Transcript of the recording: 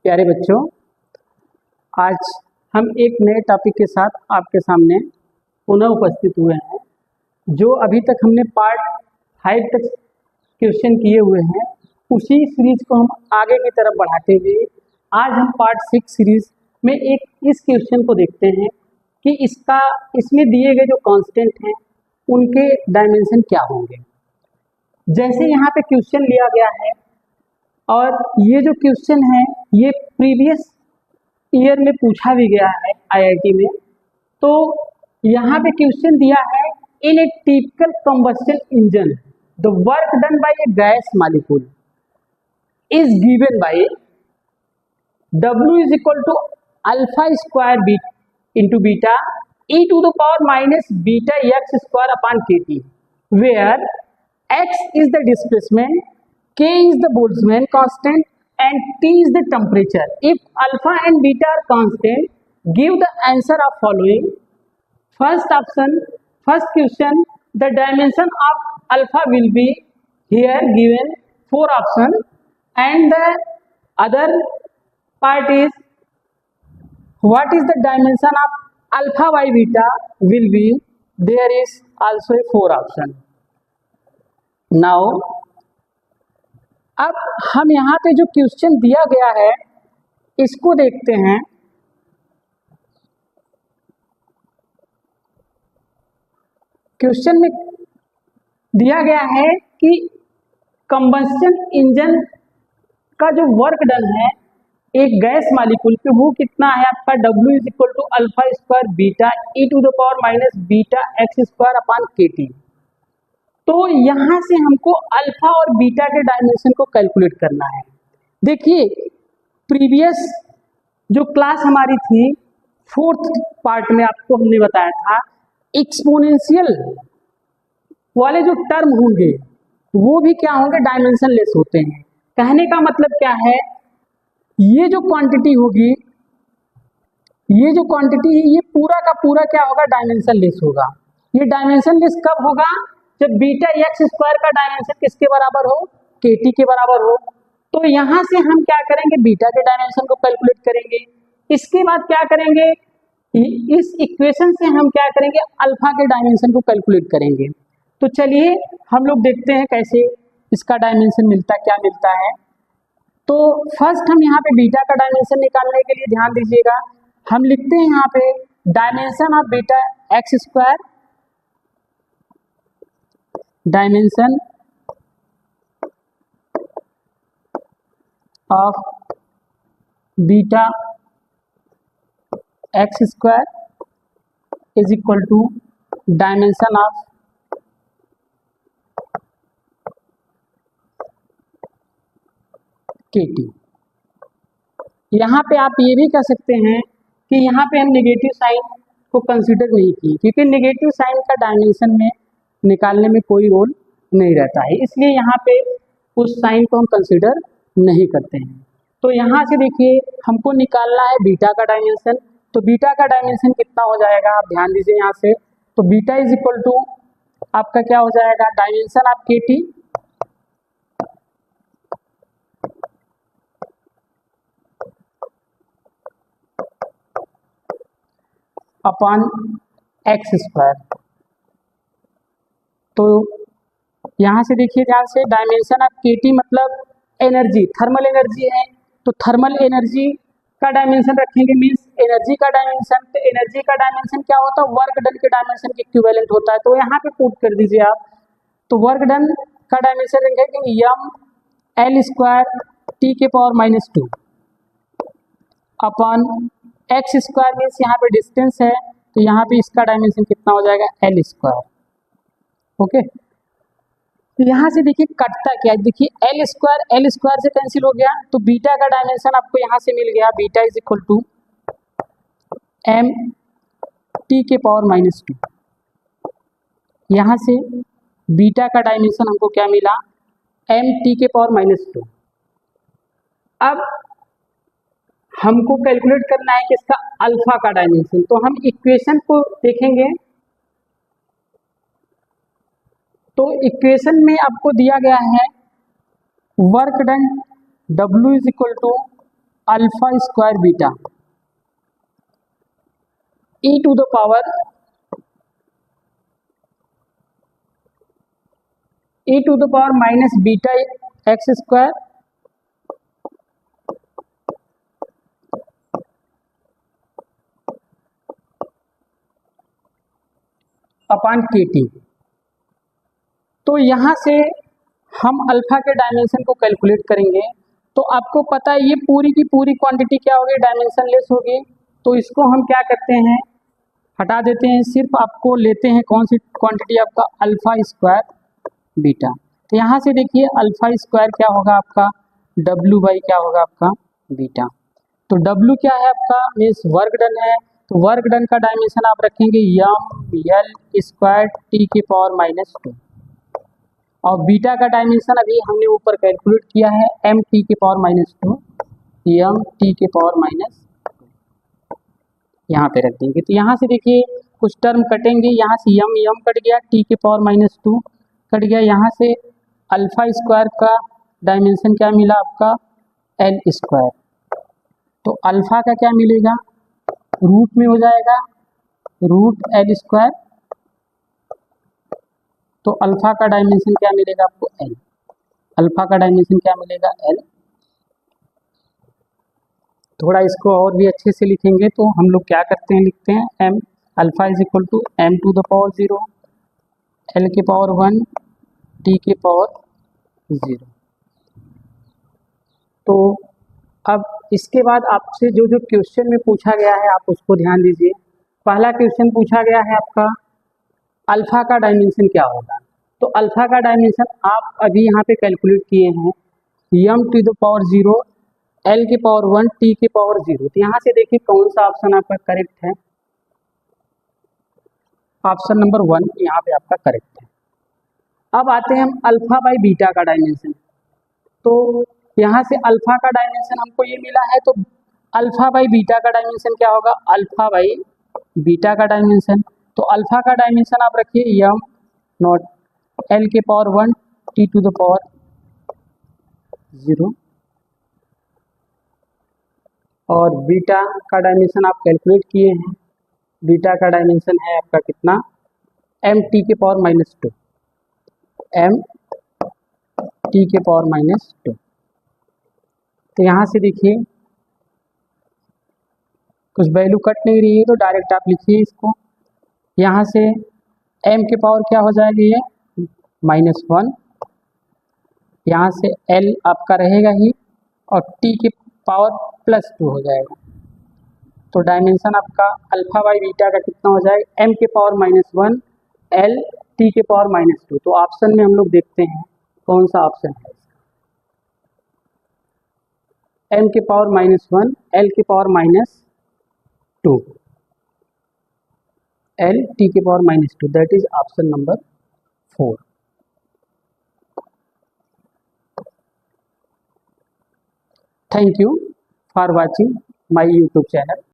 प्यारे बच्चों, आज हम एक नए टॉपिक के साथ आपके सामने पुनः उपस्थित हुए हैं। जो अभी तक हमने पार्ट 5 तक क्वेश्चन किए हुए हैं, उसी सीरीज को हम आगे की तरफ बढ़ाते हुए आज हम पार्ट 6 सीरीज में एक इस क्वेश्चन को देखते हैं कि इसमें दिए गए जो कांस्टेंट हैं उनके डायमेंशन क्या होंगे। जैसे यहाँ पे क्वेश्चन लिया गया है और ये जो क्वेश्चन है ये प्रीवियस ईयर में पूछा भी गया है आईआईटी में। तो यहाँ पे क्वेश्चन दिया है, in a typical combustion engine the work done by a gas molecule is given by W is equal to alpha square b into beta e to the power minus beta x square upon k T, where x is the displacement, k is the Boltzmann constant and T is the temperature. If alpha and beta are constant, give the answer of following. First option, first question, the dimension of alpha will be here given 4 option, and the other part is what is the dimension of alpha by beta will be, there is also a 4 option. Now अब हम यहाँ पे जो question दिया गया है इसको देखते हैं। क्वेश्चन में दिया गया है कि कंबस्शन इंजन का जो वर्क डन है एक गैस मॉलिक्यूल पे वो कितना है आपका, W is equal to alpha square beta e to the power minus beta x square upon k T. तो यहाँ से हमको अल्फा और बीटा के डायमेंशन को कैलकुलेट करना है। देखिए प्रीवियस जो क्लास हमारी थी 4th पार्ट में आपको हमने बताया था एक्सपोनेंशियल वाले जो टर्म होंगे वो भी क्या होंगे, डायमेंशन लेस होते हैं। कहने का मतलब क्या है, ये जो क्वांटिटी होगी, ये जो क्वांटिटी है ये पूरा का पूरा क्या होगा, डायमेंशन लेस होगा। ये डायमेंशन लेस कब होगा, जब बीटा एक्स स्क्वायर का डायमेंशन किसके बराबर हो, के टी के बराबर हो। तो यहाँ से हम क्या करेंगे, बीटा के डायमेंशन को कैलकुलेट करेंगे। इसके बाद क्या करेंगे, इस इक्वेशन से हम क्या करेंगे, अल्फा के डायमेंशन को कैलकुलेट करेंगे। तो चलिए हम लोग देखते हैं कैसे इसका डायमेंशन मिलता क्या मिलता है। तो फर्स्ट हम यहाँ पे बीटा का डायमेंशन निकालने के लिए ध्यान दीजिएगा, हम लिखते हैं यहाँ पे dimension of beta x square, dimension of beta x square is equal to dimension of k T. यहाँ पे आप ये भी कह सकते हैं कि यहाँ पे हम नेगेटिव साइन को कंसीडर नहीं किए, क्योंकि नेगेटिव साइन का डायमेंशन में निकालने में कोई रोल नहीं रहता है, इसलिए यहाँ पे उस साइन को हम कंसीडर नहीं करते हैं। तो यहाँ से देखिए हमको निकालना है बीटा का डायमेंशन। तो बीटा का डायमेंशन कितना हो जाएगा, आप ध्यान दीजिए यहाँ से। तो बीटा इज इक्वल टू आपका क्या हो जाएगा, dimension of k T upon x square. तो यहाँ से देखिए ध्यान से, डायमेंशन ऑफ के टी मतलब एनर्जी, थर्मल एनर्जी है। तो थर्मल एनर्जी का डायमेंशन रखेंगे, मींस एनर्जी का डायमेंशन। तो एनर्जी का डायमेंशन क्या होता है, वर्क डन के डायमेंशन के इक्विवेलेंट होता है। तो यहाँ पे पुट कर दीजिए आप। तो वर्क डन का डायमेंशन रखेंगे यम एल स्क्वायर टी के power minus 2 upon x square, means यहाँ पे डिस्टेंस है। तो यहाँ पे इसका डायमेंशन कितना हो जाएगा, एल स्क्वायर। ओके, तो यहाँ से देखिए कटता क्या है, देखिए एल स्क्वायर से कैंसिल हो गया। तो बीटा का डायमेंशन आपको यहाँ से मिल गया, beta is equal to M T के पावर माइनस 2। यहाँ से बीटा का डायमेंशन हमको क्या मिला, एम टी के पावर माइनस 2। अब हमको कैलकुलेट करना है किसका, अल्फा का डायमेंशन। तो हम इक्वेशन को देखेंगे। तो इक्वेशन में आपको दिया गया है work done W is equal to alpha square beta e to the power minus beta x square upon k T. तो यहाँ से हम अल्फा के डायमेंशन को कैलकुलेट करेंगे। तो आपको पता है ये पूरी की पूरी क्वांटिटी क्या होगी, डायमेंशन लेस होगी। तो इसको हम क्या करते हैं, हटा देते हैं, सिर्फ आपको लेते हैं कौन सी क्वांटिटी, आपका अल्फा स्क्वायर बीटा। तो यहाँ से देखिए अल्फा स्क्वायर क्या होगा आपका, डब्ल्यू बाई क्या होगा आपका बीटा। तो डब्ल्यू क्या है आपका, मीन्स वर्क डन है। तो वर्क डन का डायमेंशन आप रखेंगे यम एल स्क्वायर टी के पावर माइनस 2, और बीटा का डायमेंशन अभी हमने ऊपर कैलकुलेट किया है एम टी के पावर माइनस 2 एम टी के पावर माइनस 2, यहाँ पे रख देंगे। तो यहाँ से देखिए कुछ टर्म कटेंगे, यहाँ से यम कट गया, टी के पावर माइनस 2 कट गया, यहाँ से अल्फा स्क्वायर का डायमेंशन क्या मिला आपका एल स्क्वायर। तो अल्फा का क्या मिलेगा, रूट में हो जाएगा रूट एल स्क्वायर। तो अल्फा का डायमेंशन क्या मिलेगा आपको एल, अल्फा का डायमेंशन क्या मिलेगा एल। थोड़ा इसको और भी अच्छे से लिखेंगे तो हम लोग क्या करते हैं, लिखते हैं M alpha is equal to M to the power 0 L के पावर 1 टी के पावर 0। तो अब इसके बाद आपसे जो जो क्वेश्चन में पूछा गया है आप उसको ध्यान दीजिए। पहला क्वेश्चन पूछा गया है आपका अल्फा का डायमेंशन क्या होगा। तो अल्फा का डायमेंशन आप अभी यहाँ पे कैलकुलेट किए हैं M two the power 0 L के पावर 1 टी के पावर 0। तो यहाँ से देखिए कौन सा ऑप्शन आपका करेक्ट है, ऑप्शन नंबर 1 यहाँ पे आपका करेक्ट है। अब आते हैं हम अल्फा बाई बीटा का डायमेंशन। तो यहाँ से अल्फा का डायमेंशन हमको ये मिला है, तो अल्फा बाई बीटा का डायमेंशन क्या होगा, अल्फा बाई बीटा का डायमेंशन। तो अल्फा का डायमेंशन आप रखिए यम नॉट एल के power 1 T to the power 0, और बीटा का डायमेंशन आप कैलकुलेट किए हैं, बीटा का डायमेंशन है आपका कितना एम टी के पावर माइनस 2 एम टी के पावर माइनस 2। तो यहाँ से देखिए कुछ वैल्यू कट नहीं रही है तो डायरेक्ट आप लिखिए इसको। यहाँ से m के पावर क्या हो जाएगी ये -1, यहाँ से l आपका रहेगा ही और t के पावर +2 हो जाएगा। तो डायमेंशन आपका अल्फा बाई बीटा का कितना हो जाएगा m के पावर -1 l t के पावर -2। तो ऑप्शन में हम लोग देखते हैं कौन सा ऑप्शन है, m के पावर -1 l के पावर -2 l t के power -2, that is option number 4। Thank you for watching my YouTube channel.